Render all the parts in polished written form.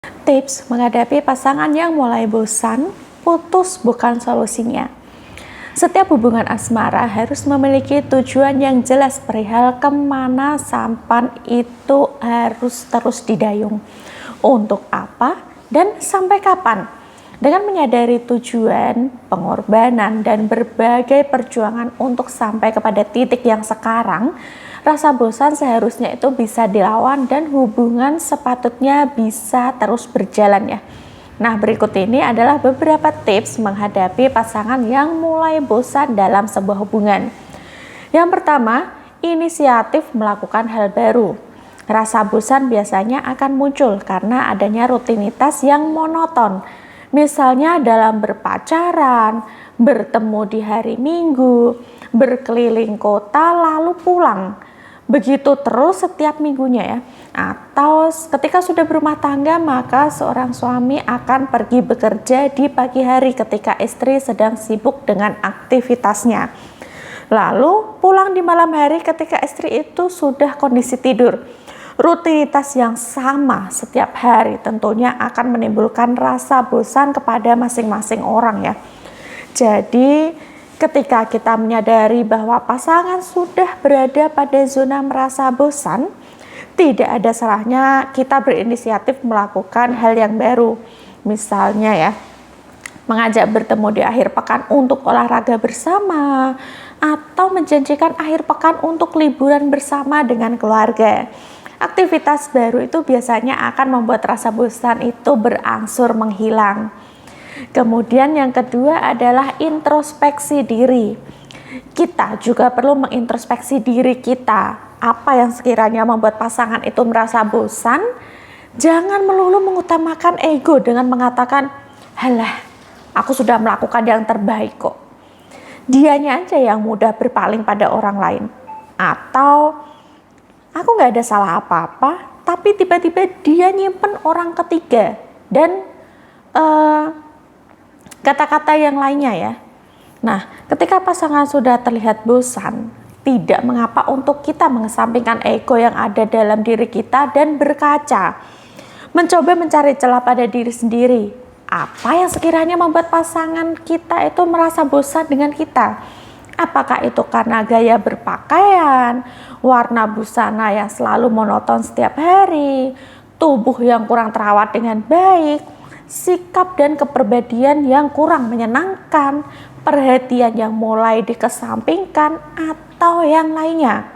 Tips menghadapi pasangan yang mulai bosan, putus bukan solusinya. Setiap hubungan asmara harus memiliki tujuan yang jelas perihal kemana sampan itu harus terus didayung. Untuk apa dan sampai kapan? Dengan menyadari tujuan, pengorbanan, dan berbagai perjuangan untuk sampai kepada titik yang sekarang, rasa bosan seharusnya itu bisa dilawan dan hubungan sepatutnya bisa terus berjalan ya. Nah, berikut ini adalah beberapa tips menghadapi pasangan yang mulai bosan dalam sebuah hubungan. Yang pertama, inisiatif melakukan hal baru. Rasa bosan biasanya akan muncul karena adanya rutinitas yang monoton. Misalnya dalam berpacaran, bertemu di hari Minggu, berkeliling kota lalu pulang. Begitu terus setiap minggunya ya. Atau ketika sudah berumah tangga, maka seorang suami akan pergi bekerja di pagi hari ketika istri sedang sibuk dengan aktivitasnya. Lalu pulang di malam hari ketika istri itu sudah kondisi tidur. Rutinitas yang sama setiap hari tentunya akan menimbulkan rasa bosan kepada masing-masing orang ya. Jadi ketika kita menyadari bahwa pasangan sudah berada pada zona merasa bosan, tidak ada salahnya kita berinisiatif melakukan hal yang baru. Misalnya ya, mengajak bertemu di akhir pekan untuk olahraga bersama, atau menjanjikan akhir pekan untuk liburan bersama dengan keluarga. Aktivitas baru itu biasanya akan membuat rasa bosan itu berangsur menghilang. Kemudian yang kedua adalah introspeksi diri. Kita juga perlu mengintrospeksi diri kita. Apa yang sekiranya membuat pasangan itu merasa bosan? Jangan melulu mengutamakan ego dengan mengatakan, "Halah, aku sudah melakukan yang terbaik kok." Dianya aja yang mudah berpaling pada orang lain. Atau, "Aku gak ada salah apa-apa," tapi tiba-tiba dia nyimpen orang ketiga. Dan kata-kata yang lainnya ya. Nah, ketika pasangan sudah terlihat bosan, tidak mengapa untuk kita mengesampingkan ego yang ada dalam diri kita dan berkaca. Mencoba mencari celah pada diri sendiri. Apa yang sekiranya membuat pasangan kita itu merasa bosan dengan kita? Apakah itu karena gaya berpakaian, warna busana yang selalu monoton setiap hari, tubuh yang kurang terawat dengan baik, sikap dan kepribadian yang kurang menyenangkan, perhatian yang mulai dikesampingkan, atau yang lainnya?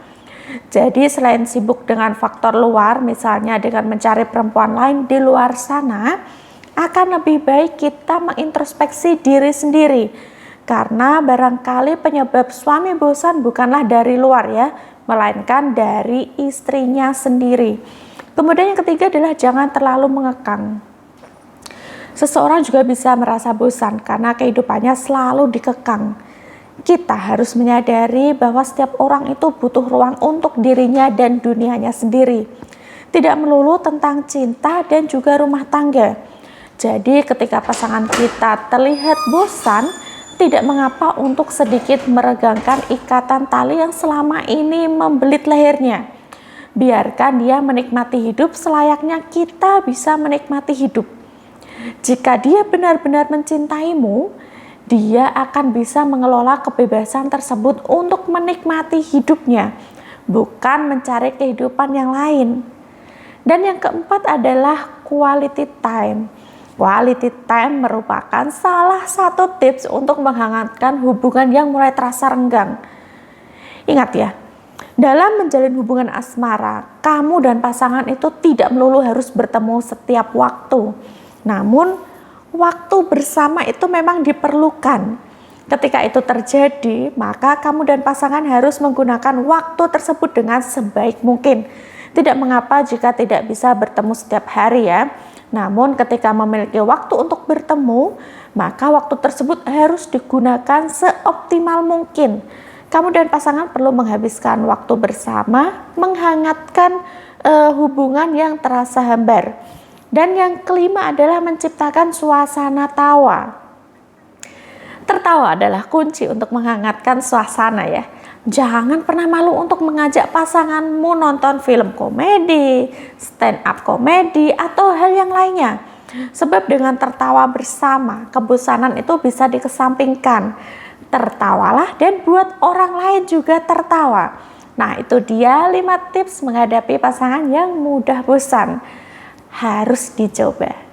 Jadi selain sibuk dengan faktor luar, misalnya dengan mencari perempuan lain di luar sana, akan lebih baik kita mengintrospeksi diri sendiri. Karena barangkali penyebab suami bosan bukanlah dari luar ya, melainkan dari istrinya sendiri. Kemudian yang ketiga adalah jangan terlalu mengekang. Seseorang juga bisa merasa bosan karena kehidupannya selalu dikekang. Kita harus menyadari bahwa setiap orang itu butuh ruang untuk dirinya dan dunianya sendiri. Tidak melulu tentang cinta dan juga rumah tangga. Jadi ketika pasangan kita terlihat bosan, tidak mengapa untuk sedikit meregangkan ikatan tali yang selama ini membelit lehernya. Biarkan dia menikmati hidup selayaknya kita bisa menikmati hidup. Jika dia benar-benar mencintaimu, dia akan bisa mengelola kebebasan tersebut untuk menikmati hidupnya, bukan mencari kehidupan yang lain. Dan yang keempat adalah quality time. Quality time merupakan salah satu tips untuk menghangatkan hubungan yang mulai terasa renggang. Ingat ya, dalam menjalin hubungan asmara, kamu dan pasangan itu tidak melulu harus bertemu setiap waktu. Namun, waktu bersama itu memang diperlukan. Ketika itu terjadi, maka kamu dan pasangan harus menggunakan waktu tersebut dengan sebaik mungkin. Tidak mengapa jika tidak bisa bertemu setiap hari ya. Namun ketika memiliki waktu untuk bertemu, maka waktu tersebut harus digunakan seoptimal mungkin. Kamu dan pasangan perlu menghabiskan waktu bersama, menghangatkan hubungan yang terasa hambar. Dan yang kelima adalah menciptakan suasana tawa. Tertawa adalah kunci untuk menghangatkan suasana ya. Jangan pernah malu untuk mengajak pasanganmu nonton film komedi, stand up komedi, atau hal yang lainnya. Sebab dengan tertawa bersama, kebosanan itu bisa dikesampingkan. Tertawalah dan buat orang lain juga tertawa. Nah, itu dia 5 tips menghadapi pasangan yang mudah bosan. Harus dicoba.